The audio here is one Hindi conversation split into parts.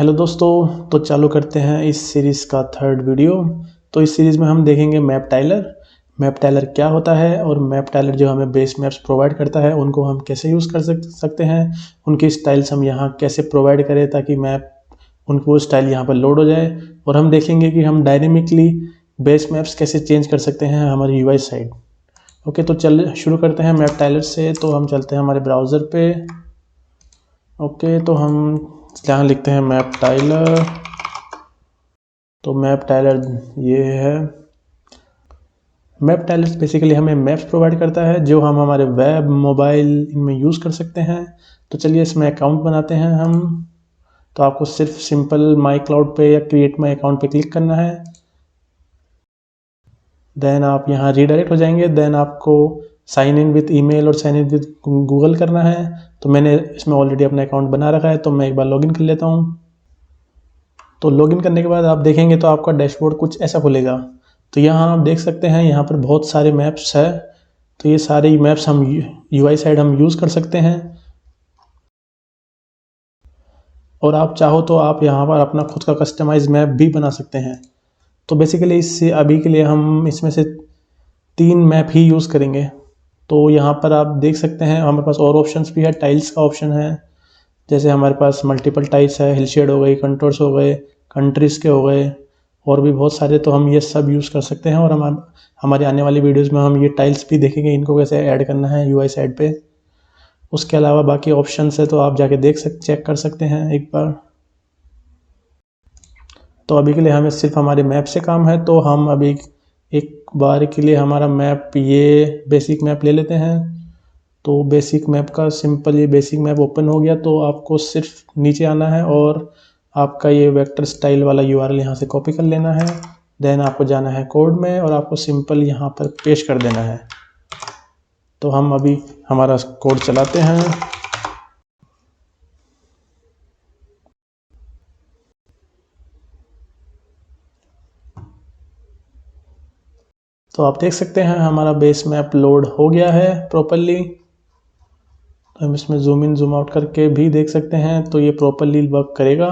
हेलो दोस्तों, तो चालू करते हैं इस सीरीज़ का थर्ड वीडियो। तो इस सीरीज़ में हम देखेंगे मैप टाइलर। मैप टाइलर क्या होता है और मैप टाइलर जो हमें बेस मैप्स प्रोवाइड करता है उनको हम कैसे यूज़ कर सकते हैं, उनकी स्टाइल्स हम यहाँ कैसे प्रोवाइड करें ताकि मैप उनको स्टाइल यहाँ पर लोड हो जाए। और हम देखेंगे कि हम डायनेमिकली बेस मैप्स कैसे चेंज कर सकते हैं हमारी यूआई साइड। ओके, तो चल शुरू करते हैं मैप टाइलर से। तो हम चलते हैं हमारे ब्राउज़र पे। ओके, तो हम यहाँ लिखते हैं मैप टाइलर। तो मैप टाइलर ये है। मैप टाइलर बेसिकली हमें मैप्स प्रोवाइड करता है जो हम हमारे वेब मोबाइल इनमें यूज़ कर सकते हैं। तो चलिए इसमें अकाउंट बनाते हैं हम। तो आपको सिर्फ सिंपल माई क्लाउड पे या क्रिएट माई अकाउंट पे क्लिक करना है। देन आप यहाँ रीडायरेक्ट हो जाएंगे। देन आपको साइन इन विथ ईमेल और साइन इन विथ गूगल करना है। तो मैंने इसमें ऑलरेडी अपना अकाउंट बना रखा है, तो मैं एक बार लॉगिन कर लेता हूँ। तो लॉगिन करने के बाद आप देखेंगे तो आपका डैशबोर्ड कुछ ऐसा खुलेगा। तो यहाँ आप देख सकते हैं यहाँ पर बहुत सारे मैप्स है। तो ये सारे मैप्स हम यूआई साइड हम यूज़ कर सकते हैं। और आप चाहो तो आप यहाँ पर अपना खुद का कस्टमाइज मैप भी बना सकते हैं। तो बेसिकली इससे अभी के लिए हम इसमें से 3 मैप ही यूज़ करेंगे। तो यहाँ पर आप देख सकते हैं हमारे पास और ऑप्शंस भी है। टाइल्स का ऑप्शन है, जैसे हमारे पास मल्टीपल टाइल्स है, हिल शेड हो गई, कंटूर्स हो गए, कंट्रीज़ के हो गए, और भी बहुत सारे। तो हम ये सब यूज़ कर सकते हैं। और हम हमारे आने वाली वीडियोस में हम ये टाइल्स भी देखेंगे, इनको कैसे ऐड करना है यूआई साइड पे। उसके अलावा बाकी ऑप्शंस है तो आप जाके चेक कर सकते हैं एक बार। तो अभी के लिए हमें सिर्फ हमारे मैप से काम है, तो हम अभी एक बार के लिए हमारा मैप ये बेसिक मैप ले लेते हैं। तो बेसिक मैप का सिंपल ये बेसिक मैप ओपन हो गया। तो आपको सिर्फ नीचे आना है और आपका ये वेक्टर स्टाइल वाला यूआरएल यहाँ से कॉपी कर लेना है। देन आपको जाना है कोड में और आपको सिंपल यहाँ पर पेस्ट कर देना है। तो हम अभी हमारा कोड चलाते हैं। तो आप देख सकते हैं हमारा बेस मैप लोड हो गया है प्रॉपरली। तो हम इसमें जूम इन जूम आउट करके भी देख सकते हैं, तो ये प्रॉपरली वर्क करेगा।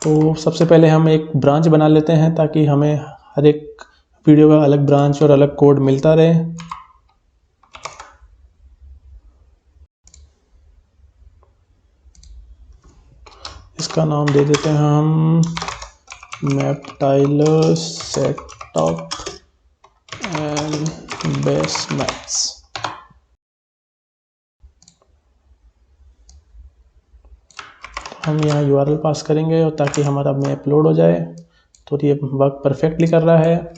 तो सबसे पहले हम एक ब्रांच बना लेते हैं ताकि हमें हर एक वीडियो का अलग ब्रांच और अलग कोड मिलता रहे। इसका नाम दे देते हैं हम map tiler setup and base maps. हम यहाँ यूआरएल पास करेंगे और ताकि हमारा मैप लोड हो जाए। तो ये वर्क परफेक्टली कर रहा है।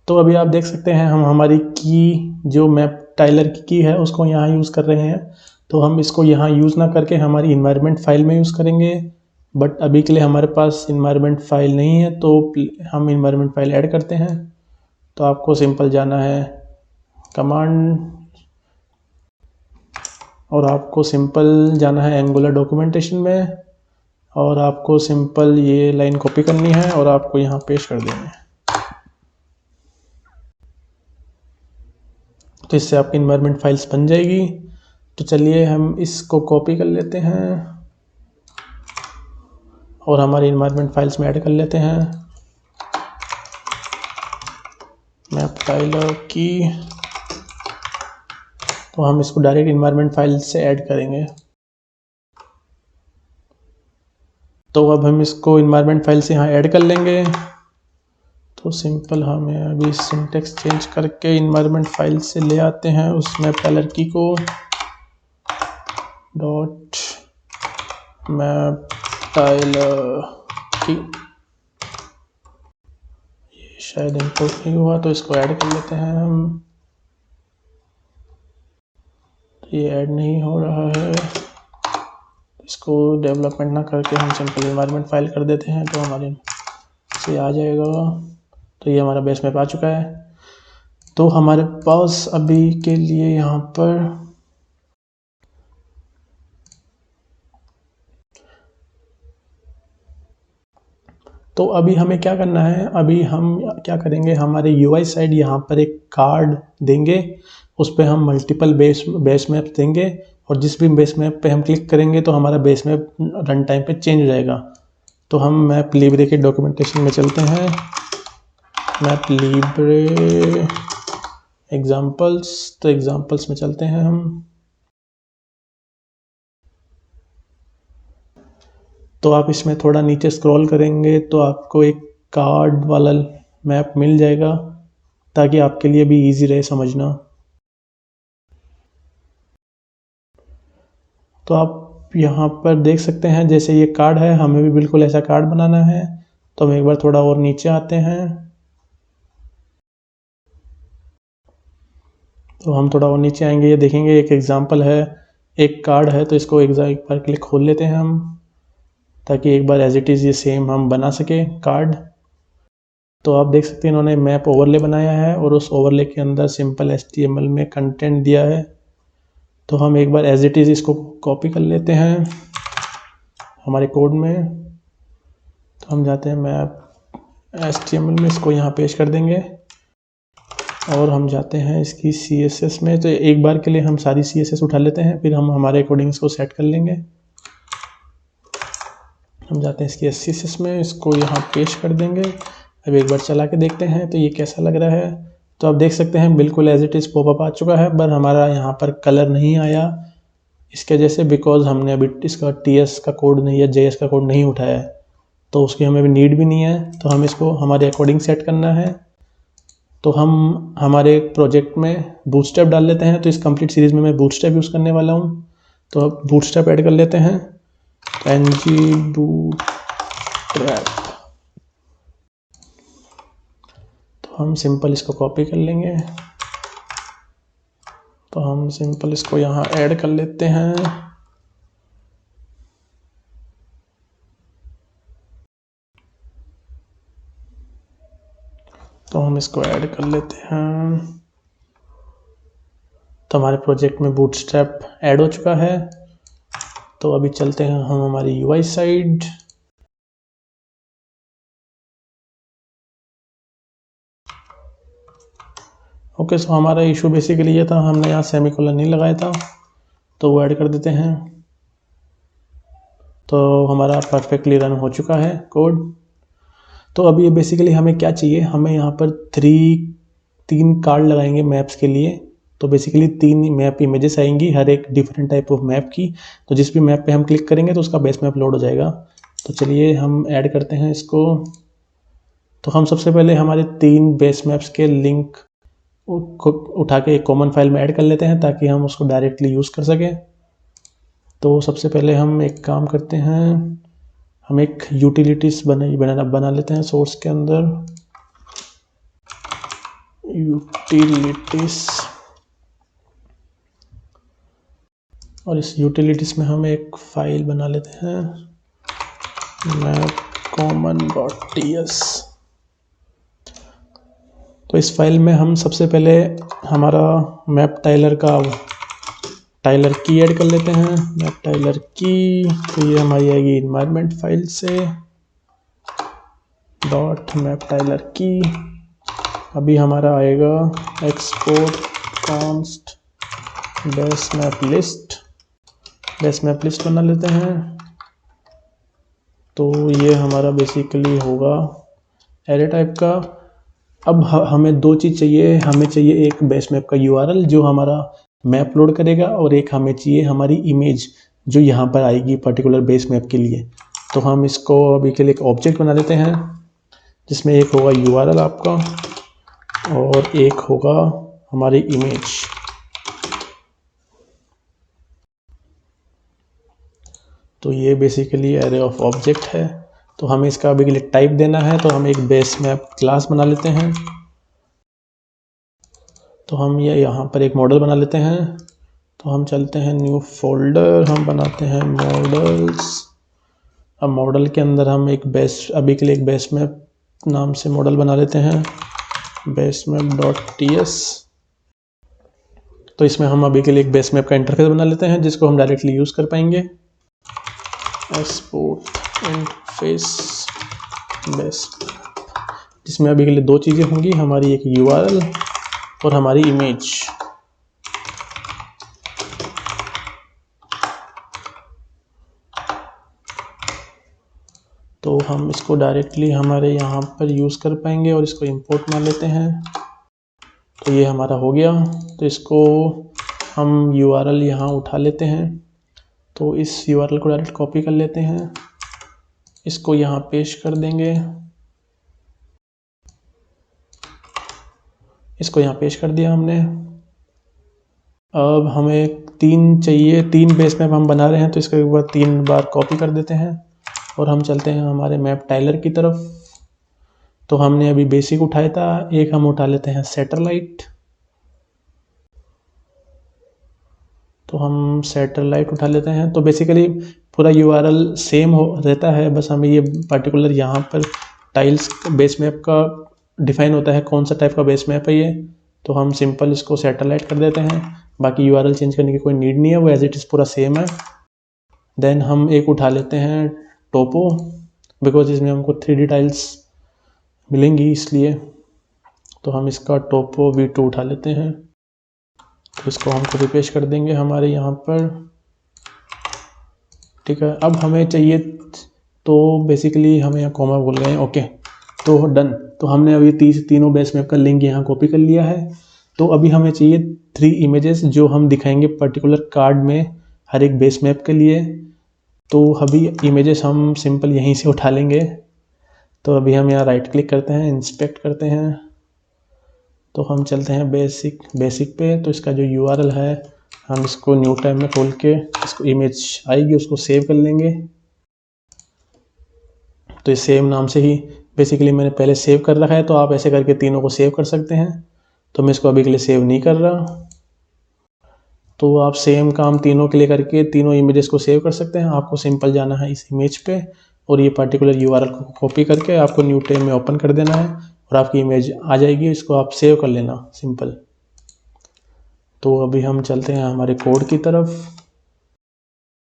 तो अभी आप देख सकते हैं हम हमारी की जो मैप टाइलर की है उसको यहाँ यूज़ कर रहे हैं। तो हम इसको यहाँ यूज़ ना करके हमारी इन्वायरमेंट फाइल में यूज़ करेंगे। बट अभी के लिए हमारे पास इन्वायरमेंट फाइल नहीं है, तो हम इन्वायरमेंट फाइल ऐड करते हैं। तो आपको सिंपल जाना है कमांड और आपको सिंपल जाना है एंगुलर डॉक्यूमेंटेशन में और आपको सिंपल ये लाइन कॉपी करनी है और आपको यहाँ पेस्ट कर देनी है। तो इससे आपकी इन्वायरमेंट फाइल्स बन जाएगी। तो चलिए हम इसको कॉपी कर लेते हैं और हमारी इन्वायरमेंट फाइल्स में ऐड कर लेते हैं मैप टाइलर की। तो हम इसको डायरेक्ट इन्वायरमेंट फाइल से ऐड करेंगे। तो अब हम इसको इन्वायरमेंट फाइल से यहाँ ऐड कर लेंगे। तो सिंपल हमें अभी सिंटेक्स चेंज करके इन्वायरमेंट फाइल से ले आते हैं उस मैप टाइलर की को डॉट मैप टाइलर की। ये शायद इंपोर्ट नहीं हुआ, तो इसको ऐड कर लेते हैं हम। ये ऐड नहीं हो रहा है, इसको डेवलपमेंट ना करके हम सिंपल इन्वायरमेंट फाइल कर देते हैं तो हमारे से आ जाएगा। तो ये हमारा बेस मैप आ चुका है। तो हमारे पास अभी के लिए यहाँ पर तो अभी हमें क्या करना है, अभी हम क्या करेंगे, हमारे यूआई साइड यहाँ पर एक कार्ड देंगे उस पर हम मल्टीपल बेस मैप देंगे और जिस भी बेस मैप पे हम क्लिक करेंगे तो हमारा बेस मैप रन टाइम पे चेंज हो जाएगा। तो हम मैप लिब्रे के डॉक्यूमेंटेशन में चलते हैं, मैप लिब्रे एग्जाम्पल्स, तो एग्जाम्पल्स में चलते हैं हम। तो आप इसमें थोड़ा नीचे स्क्रॉल करेंगे तो आपको एक कार्ड वाला मैप मिल जाएगा ताकि आपके लिए भी इजी रहे समझना। तो आप यहाँ पर देख सकते हैं जैसे ये कार्ड है, हमें भी बिल्कुल ऐसा कार्ड बनाना है। तो हम एक बार थोड़ा और नीचे आते हैं, तो हम थोड़ा और नीचे आएंगे, ये देखेंगे एक एग्जांपल है, एक कार्ड है। तो इसको एक बार क्लिक खोल लेते हैं हम, ताकि एक बार एज इट इज़ ये सेम हम बना सके कार्ड। तो आप देख सकते हैं इन्होंने मैप ओवरले बनाया है और उस ओवरले के अंदर सिंपल HTML में कंटेंट दिया है। तो हम एक बार एज इट इज़ इसको कॉपी कर लेते हैं हमारे कोड में। तो हम जाते हैं मैप HTML में, इसको यहाँ पेस्ट कर देंगे और हम जाते हैं इसकी CSS में। तो एक बार के लिए हम सारी CSS उठा लेते हैं, फिर हम हमारे अकॉर्डिंग इसको सेट कर लेंगे। हम जाते हैं इसकी CSS में, इसको यहाँ पेस्ट कर देंगे। अब एक बार चला के देखते हैं तो ये कैसा लग रहा है। तो आप देख सकते हैं बिल्कुल एज इट इज़ पॉपअप आ चुका है, पर हमारा यहाँ पर कलर नहीं आया इसके जैसे, बिकॉज हमने अभी इसका TS का कोड नहीं या JS का कोड नहीं उठाया है, तो उसकी हमें भी नीड भी नहीं है। तो हम इसको हमारे अकॉर्डिंग सेट करना है। तो हम हमारे प्रोजेक्ट में बूटस्ट्रैप डाल लेते हैं। तो इस कंप्लीट सीरीज़ में मैं बूटस्ट्रैप यूज़ करने वाला हूँ। तो अब बूटस्ट्रैप ऐड कर लेते हैं, ng बूटस्ट्रैप। तो हम सिंपल इसको कॉपी कर लेंगे। तो हम सिंपल इसको यहाँ ऐड कर लेते हैं। तो हम इसको ऐड कर लेते हैं। तो हमारे प्रोजेक्ट में बूटस्ट्रैप ऐड हो चुका है। तो अभी चलते हैं हम हमारी UI साइड। ओके, सो हमारा इशू बेसिकली ये था, हमने यहाँ सेमीकोलन नहीं लगाया था, तो वो ऐड कर देते हैं। तो हमारा परफेक्टली रन हो चुका है कोड। तो अभी ये बेसिकली हमें क्या चाहिए, हमें यहाँ पर तीन कार्ड लगाएंगे मैप्स के लिए। तो बेसिकली 3 मैप इमेजेस आएंगी, हर एक डिफरेंट टाइप ऑफ मैप की। तो जिस भी मैप पे हम क्लिक करेंगे तो उसका बेस मैप लोड हो जाएगा। तो चलिए हम ऐड करते हैं इसको। तो हम सबसे पहले हमारे 3 बेस मैप्स के लिंक को उठा के एक कॉमन फाइल में ऐड कर लेते हैं ताकि हम उसको डायरेक्टली यूज़ कर सकें। तो सबसे पहले हम एक काम करते हैं, हम एक यूटिलिटीज बना लेते हैं सोर्स के अंदर, यूटिलिटीज। और इस यूटिलिटीज में हम एक फाइल बना लेते हैं, mapcommon.ts। तो इस फाइल में हम सबसे पहले हमारा मैप टाइलर की ऐड कर लेते हैं, मैप टाइलर की। तो ये हमारी आएगी इन्वायरमेंट फाइल से, डॉट मैप टाइलर की। अभी हमारा आएगा export const base map list बना लेते हैं। तो ये हमारा बेसिकली होगा एरे टाइप का। अब हमें 2 चीज़ चाहिए, हमें चाहिए एक बेस मैप का URL जो हमारा मैप लोड करेगा, और एक हमें चाहिए हमारी इमेज जो यहाँ पर आएगी पर्टिकुलर बेस मैप के लिए। तो हम इसको अभी के लिए एक ऑब्जेक्ट बना देते हैं जिसमें एक होगा URL आपका और एक होगा हमारी इमेज। तो ये बेसिकली एरे ऑफ ऑब्जेक्ट है। तो हमें इसका अभी के लिए टाइप देना है, तो हम एक बेस मैप क्लास बना लेते हैं। तो हम ये यहाँ पर एक मॉडल बना लेते हैं। तो हम चलते हैं न्यू फोल्डर, हम बनाते हैं मॉडल्स। अब मॉडल के अंदर हम अभी के लिए एक बेस मैप नाम से मॉडल बना लेते हैं, basemap.ts। तो इसमें हम अभी के लिए एक बेस मैप का इंटरफेस बना लेते हैं जिसको हम डायरेक्टली यूज़ कर पाएंगे, एक्सपोर्ट इंटरफेस बेस, जिसमें अभी के लिए 2 चीज़ें होंगी, हमारी एक URL और हमारी इमेज। तो हम इसको डायरेक्टली हमारे यहाँ पर यूज़ कर पाएंगे और इसको इंपोर्ट मान लेते हैं। तो ये हमारा हो गया। तो इसको हम URL यहाँ उठा लेते हैं। तो इस URL को डायरेक्ट कॉपी कर लेते हैं, इसको यहाँ पेस्ट कर देंगे, इसको यहाँ पेस्ट कर दिया हमने। अब हमें 3 चाहिए, 3 बेस मैप हम बना रहे हैं, तो इसको एक बार 3 बार कॉपी कर देते हैं और हम चलते हैं हमारे मैप टाइलर की तरफ। तो हमने अभी बेसिक उठाया था, एक हम उठा लेते हैं सैटेलाइट। तो हम सैटेलाइट उठा लेते हैं। तो बेसिकली पूरा URL सेम हो रहता है, बस हमें ये पर्टिकुलर यहाँ पर टाइल्स बेस मैप का डिफाइन होता है कौन सा टाइप का बेस मैप है ये। तो हम सिंपल इसको सैटेलाइट कर देते हैं, बाकी URL चेंज करने की कोई नीड नहीं है, वो एज इट इज़ पूरा सेम है। देन हम एक उठा लेते हैं टोपो, बिकॉज इसमें हमको 3D टाइल्स मिलेंगी इसलिए। तो हम इसका टोपो V2 उठा लेते हैं। तो इसको हम कॉपी पेस्ट कर देंगे हमारे यहाँ पर, ठीक है। अब हमें चाहिए, तो बेसिकली हमें यहाँ कॉमा बोल गए हैं, ओके। तो डन। तो हमने अभी तीनों बेस मैप का लिंक यहाँ कॉपी कर लिया है। तो अभी हमें चाहिए 3 इमेजेस जो हम दिखाएंगे पर्टिकुलर कार्ड में हर एक बेस मैप के लिए। तो अभी इमेजेस हम सिंपल यहीं से उठा लेंगे। तो अभी हम यहाँ राइट क्लिक करते हैं, इंस्पेक्ट करते हैं। तो हम चलते हैं बेसिक पे। तो इसका जो URL है हम इसको न्यू टैब में खोल के इसको इमेज आएगी उसको सेव कर लेंगे। तो इस सेम नाम से ही बेसिकली मैंने पहले सेव कर रखा है, तो आप ऐसे करके तीनों को सेव कर सकते हैं। तो मैं इसको अभी के लिए सेव नहीं कर रहा। तो आप सेम काम तीनों के लिए करके तीनों इमेजेस को सेव कर सकते हैं। आपको सिंपल जाना है इस इमेज पे और ये पर्टिकुलर URL को कॉपी करके आपको न्यू टैब में ओपन कर देना है और आपकी इमेज आ जाएगी, इसको आप सेव कर लेना सिंपल। तो अभी हम चलते हैं हमारे कोड की तरफ।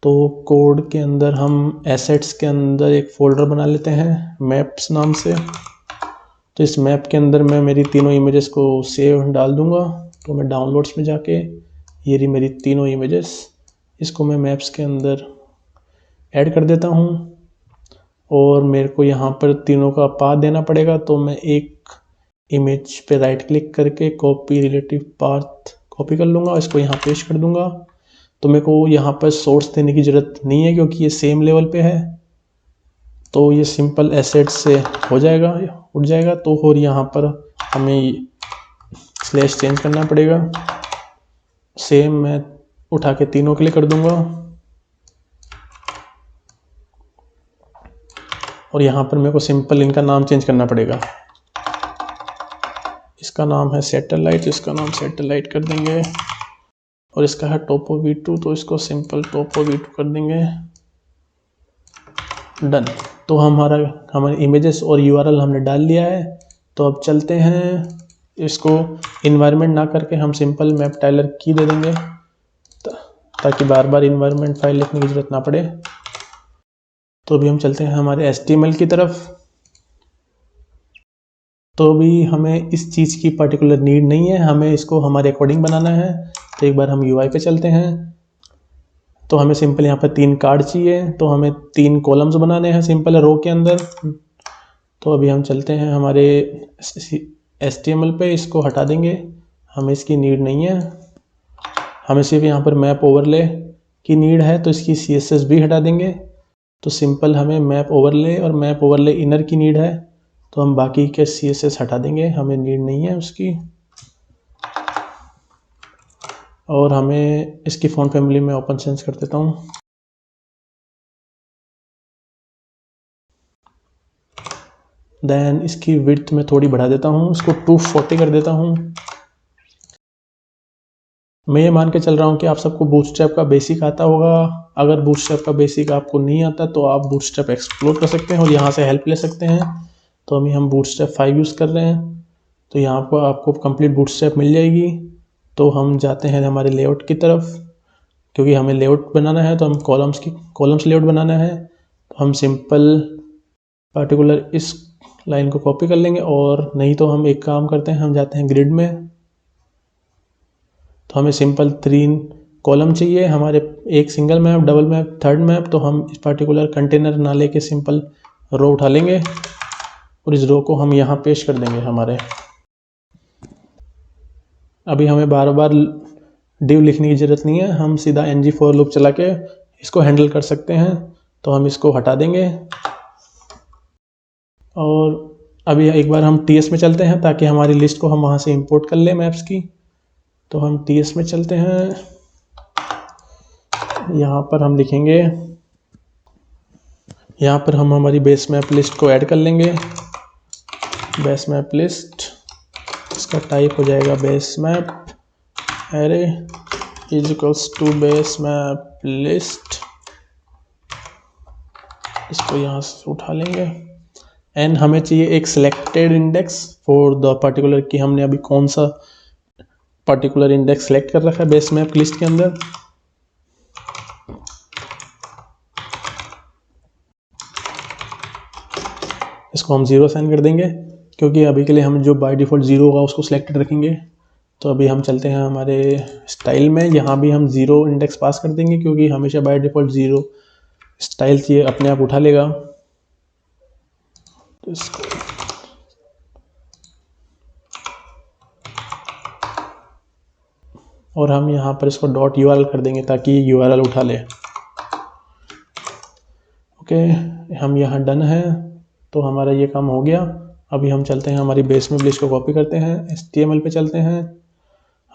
तो कोड के अंदर हम एसेट्स के अंदर एक फ़ोल्डर बना लेते हैं मैप्स नाम से। तो इस मैप के अंदर मैं मेरी तीनों इमेजेस को सेव डाल दूंगा। तो मैं डाउनलोड्स में जाके ये रही मेरी तीनों इमेजेस, इसको मैं मैप्स के अंदर ऐड कर देता हूँ और मेरे को यहाँ पर तीनों का पाथ देना पड़ेगा। तो मैं एक इमेज पे राइट क्लिक करके कॉपी रिलेटिव पाथ कॉपी कर लूँगा, इसको यहाँ पेस्ट कर दूँगा। तो मेरे को यहाँ पर सोर्स देने की ज़रूरत नहीं है क्योंकि ये सेम लेवल पे है। तो ये सिंपल एसेट से हो जाएगा, उठ जाएगा। तो और यहाँ पर हमें स्लैश चेंज करना पड़ेगा। सेम मैं उठा के तीनों के लिए कर दूंगा और यहाँ पर मेरे को सिंपल इनका नाम चेंज करना पड़ेगा। इसका नाम है सैटेलाइट, इसका नाम सैटेलाइट कर देंगे और इसका है टोपो V2, तो इसको सिंपल टोपो V2 कर देंगे। डन। तो हमारे इमेजेस और URL हमने डाल लिया है। तो अब चलते हैं, इसको इन्वायरमेंट ना करके हम सिंपल मैप टाइलर की दे देंगे ताकि बार बार इन्वायरमेंट फाइल लिखने की ज़रूरत ना पड़े। तो अभी हम चलते हैं हमारे HTML की तरफ। तो अभी हमें इस चीज़ की पर्टिकुलर नीड नहीं है, हमें इसको हमारे अकॉर्डिंग बनाना है। तो एक बार हम UI पे चलते हैं। तो हमें सिंपल यहाँ पर 3 कार्ड चाहिए, तो हमें 3 कॉलम्स बनाने हैं सिंपल रो के अंदर। तो अभी हम चलते हैं हमारे HTML पे, इसको हटा देंगे, हमें इसकी नीड नहीं है। हमें सिर्फ यहाँ पर मैप ओवरले की नीड है, तो इसकी CSS भी हटा देंगे। तो सिंपल हमें मैप ओवरले और मैप ओवरले इनर की नीड है, तो हम बाकी के CSS हटा देंगे, हमें नीड नहीं है उसकी। और हमें इसकी फ़ॉन्ट फैमिली में ओपन सेंस कर देता हूँ। देन इसकी विड्थ में थोड़ी बढ़ा देता हूँ, इसको 240 कर देता हूँ। मैं ये मान के चल रहा हूँ कि आप सबको बूटस्ट्रैप का बेसिक आता होगा। अगर बूटस्ट्रैप का बेसिक आपको नहीं आता तो आप बूटस्ट्रैप एक्सप्लोर कर सकते हैं और यहाँ से हेल्प ले सकते हैं। तो अभी हम बूटस्ट्रैप 5 यूज़ कर रहे हैं, तो यहाँ पर आपको कंप्लीट बूटस्ट्रैप मिल जाएगी। तो हम जाते हैं हमारे लेआउट की तरफ, क्योंकि हमें लेआउट बनाना है, तो हम कॉलम्स लेआउट बनाना है। तो हम सिंपल पर्टिकुलर इस लाइन को कॉपी कर लेंगे, और नहीं तो हम एक काम करते हैं, हम जाते हैं ग्रिड में। तो हमें सिंपल 3 कॉलम चाहिए हमारे, एक single map, double map, third map. तो हम इस पर्टिकुलर कंटेनर ना लेके सिंपल रो उठा लेंगे और इस रो को हम यहाँ पेश कर देंगे हमारे। अभी हमें बार बार डिव लिखने की ज़रूरत नहीं है, हम सीधा ng फॉर लूप चला के इसको हैंडल कर सकते हैं। तो हम इसको हटा देंगे और अभी एक बार हम ts में चलते हैं ताकि हमारी लिस्ट को हम वहाँ से इंपोर्ट कर लें मैप्स की। तो हम ts में चलते हैं, यहाँ पर हम लिखेंगे, यहाँ पर हम हमारी बेस मैप लिस्ट को ऐड कर लेंगे। बेस मैप लिस्ट, इसका टाइप हो जाएगा base map array is equals to base map list. इसको यहाँ से उठा लेंगे एंड हमें चाहिए एक selected index for the particular कि हमने अभी कौन सा पर्टिकुलर इंडेक्स सेलेक्ट कर रखा है बेस मैप लिस्ट के अंदर। इसको हम 0 साइन कर देंगे क्योंकि अभी के लिए हम जो बाय डिफ़ॉल्ट 0 होगा उसको सिलेक्टेड रखेंगे। तो अभी हम चलते हैं हमारे स्टाइल में, यहाँ भी हम 0 इंडेक्स पास कर देंगे क्योंकि हमेशा बाय डिफ़ॉल्ट 0 स्टाइल ये अपने आप उठा लेगा। तो इसको और हम यहाँ पर इसको .url कर देंगे ताकि URL उठा ले। ओके, हम यहाँ डन है, तो हमारा ये काम हो गया। अभी हम चलते हैं हमारी बेस मैप लिस्ट को कॉपी करते हैं, HTML पे चलते हैं,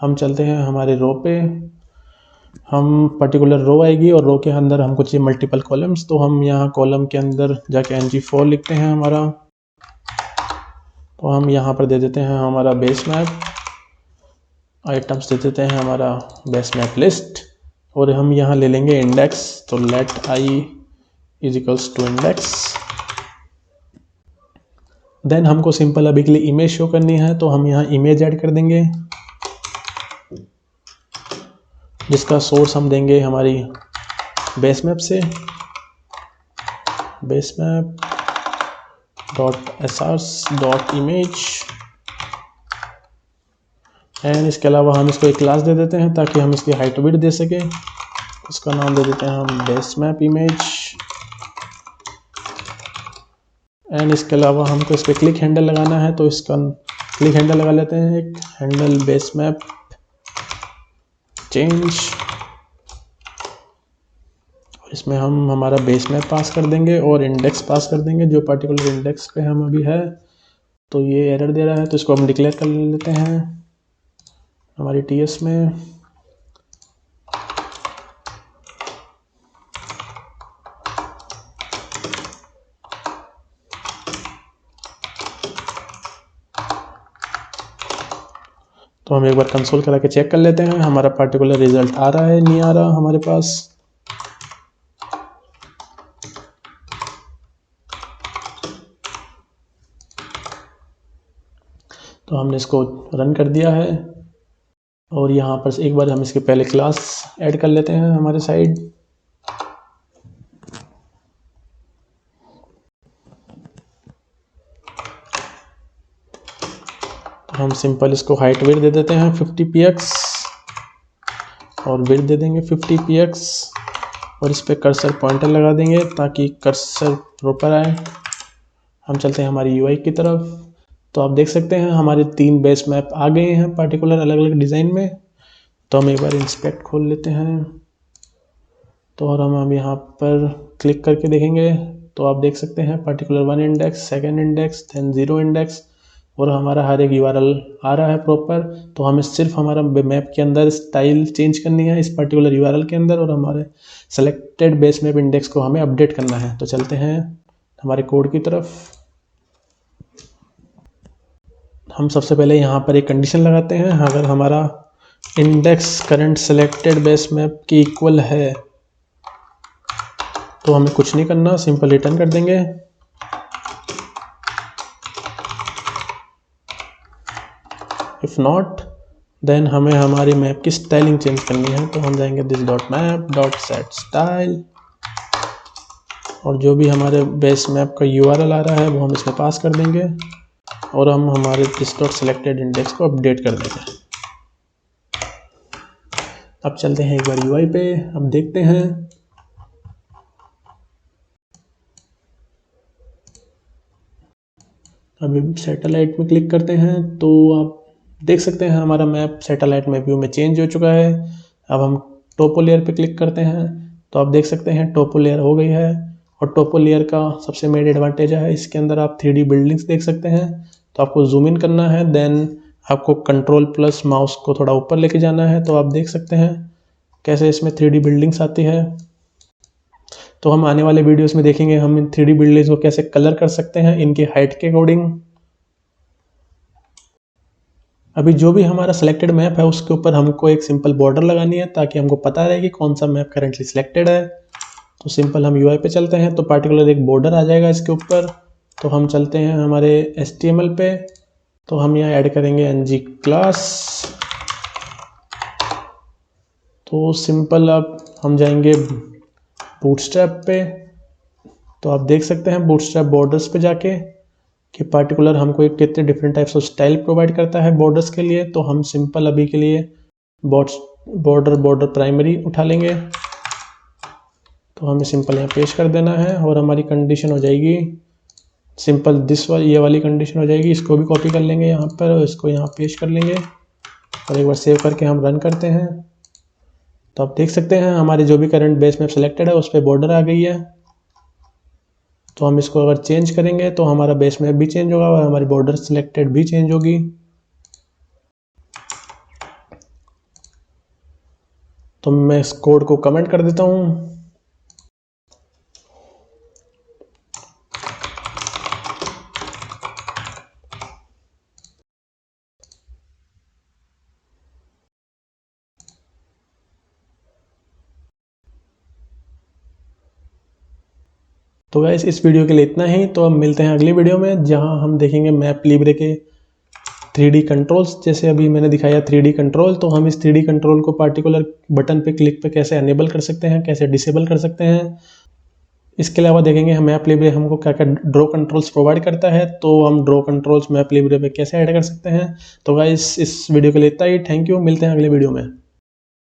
हम चलते हैं हमारे रो पे, हम पर्टिकुलर रो आएगी और रो के अंदर हमको चाहिए मल्टीपल कॉलम्स। तो हम यहाँ कॉलम के अंदर जाके ng4 लिखते हैं हमारा। तो हम यहाँ पर दे देते हैं हमारा बेस मैप, आइटम्स दे देते हैं हमारा बेस मैप लिस्ट और हम यहाँ ले लेंगे इंडेक्स। तो let i is equals to index. Then हमको सिंपल अभी के लिए इमेज शो करनी है, तो हम यहाँ इमेज ऐड कर देंगे जिसका सोर्स हम देंगे हमारी बेस मैप से, बेस मैप .srs.image। एंड इसके अलावा हम इसको एक क्लास दे देते हैं ताकि हम इसकी हाइट विड्थ दे सके। इसका नाम दे देते हैं हम बेस मैप इमेज। एंड इसके अलावा हमको इस पर क्लिक हैंडल लगाना है, तो इसका क्लिक हैंडल लगा लेते हैं, एक हैंडल बेस मैप चेंज। इसमें हम हमारा बेस मैप पास कर देंगे और इंडेक्स पास कर देंगे जो पर्टिकुलर इंडेक्स पे हम अभी है। तो ये एरर दे रहा है, तो इसको हम डिक्लेयर कर लेते हैं हमारी ts में। तो हम एक बार कंसोल करा के चेक कर लेते हैं हमारा पर्टिकुलर रिजल्ट आ रहा है नहीं आ रहा हमारे पास। तो हमने इसको रन कर दिया है और यहाँ पर एक बार हम इसके पहले क्लास ऐड कर लेते हैं हमारे साइड। तो हम सिंपल इसको हाइट विड्थ दे देते हैं 50px और विड्थ दे देंगे 50px और इस पर कर्सर पॉइंटर लगा देंगे ताकि कर्सर प्रॉपर आए। हम चलते हैं हमारी यूआई की तरफ। तो आप देख सकते हैं हमारे 3 बेस मैप आ गए हैं पर्टिकुलर अलग अलग डिज़ाइन में। तो हम एक बार इंस्पेक्ट खोल लेते हैं, तो और हम यहाँ पर क्लिक करके देखेंगे तो आप देख सकते हैं particular 1 index, second index, then 0 index और हमारा हर एक URL आ रहा है प्रॉपर। तो हमें सिर्फ हमारा मैप के अंदर स्टाइल चेंज करनी है इस पर्टिकुलर URL के अंदर और हमारे सेलेक्टेड बेस मैप इंडेक्स को हमें अपडेट करना है। तो चलते हैं हमारे कोड की तरफ। हम सबसे पहले यहाँ पर एक कंडीशन लगाते हैं, अगर हमारा index current selected base map की इक्वल है तो हमें कुछ नहीं करना, सिंपल रिटर्न कर देंगे। इफ नॉट देन हमें हमारी मैप की स्टाइलिंग चेंज करनी है। तो हम जाएंगे this dot map dot set style और जो भी हमारे बेस मैप का URL आ रहा है वो हम इसमें पास कर देंगे और हम हमारे दिस डॉट सेलेक्टेड इंडेक्स को अपडेट कर देंगे। अब चलते हैं एक बार UI पे, अब देखते हैं। अभी सैटेलाइट में क्लिक करते हैं तो आप देख सकते हैं हमारा मैप सैटेलाइट में व्यू में चेंज हो चुका है। अब हम टोपो लेयर पे क्लिक करते हैं तो आप देख सकते हैं टोपो लेयर हो गई है। और टोपो लेयर का सबसे मेन एडवांटेज है इसके अंदर आप 3D बिल्डिंग्स देख सकते हैं। तो आपको जूम इन करना है, देन आपको कंट्रोल प्लस माउस को थोड़ा ऊपर लेके जाना है तो आप देख सकते हैं कैसे इसमें 3D बिल्डिंग्स आती है। तो हम आने वाले वीडियोस में देखेंगे हम इन 3D बिल्डिंग्स को कैसे कलर कर सकते हैं इनकी हाइट के अकॉर्डिंग। अभी जो भी हमारा सिलेक्टेड मैप है उसके ऊपर हमको एक सिंपल बॉर्डर लगानी है ताकि हमको पता रहे कि कौन सा मैप करेंटली सिलेक्टेड है। तो सिंपल हम UI पे चलते हैं तो पार्टिकुलर एक बॉर्डर आ जाएगा इसके ऊपर। तो हम चलते हैं हमारे HTML पे, तो हम यहाँ ऐड करेंगे ng क्लास। तो सिंपल अब हम जाएंगे बूटस्ट्रैप पे, तो आप देख सकते हैं बूटस्ट्रैप बॉर्डर्स पे जाके कि पार्टिकुलर हमको एक कितने different types of style provide करता है बॉर्डर्स के लिए। तो हम सिंपल अभी के लिए बॉर्डर प्राइमरी उठा लेंगे। तो हमें सिंपल यहाँ पेश कर देना है और हमारी कंडीशन हो जाएगी सिंपल ये वाली कंडीशन हो जाएगी। इसको भी कॉपी कर लेंगे यहाँ पर और इसको यहाँ पेश कर लेंगे और एक बार सेव करके हम रन करते हैं। तो आप देख सकते हैं हमारे जो भी करंट बेस मैप सेलेक्टेड है उस पर बॉर्डर आ गई है। तो हम इसको अगर चेंज करेंगे तो हमारा बेस मैप भी चेंज होगा और हमारी बॉर्डर सिलेक्टेड भी चेंज होगी। तो मैं इस कोड को कमेंट कर देता हूँ। तो गाइस इस वीडियो के लिए इतना ही। तो अब मिलते हैं अगली वीडियो में जहां हम देखेंगे मैप लिब्रे के 3D कंट्रोल्स। जैसे अभी मैंने दिखाया 3D कंट्रोल, तो हम इस 3D कंट्रोल को पार्टिकुलर बटन पे क्लिक पे कैसे अनेबल कर सकते हैं, कैसे डिसेबल कर सकते हैं। इसके अलावा देखेंगे हम मैप लिब्रे हमको क्या क्या ड्रॉ कंट्रोल्स प्रोवाइड करता है, तो हम ड्रॉ कंट्रोल्स मैप लिब्रे पे कैसे ऐड कर सकते हैं। तो गाइस इस वीडियो के लिए इतना ही। थैंक यू, मिलते हैं अगले वीडियो में।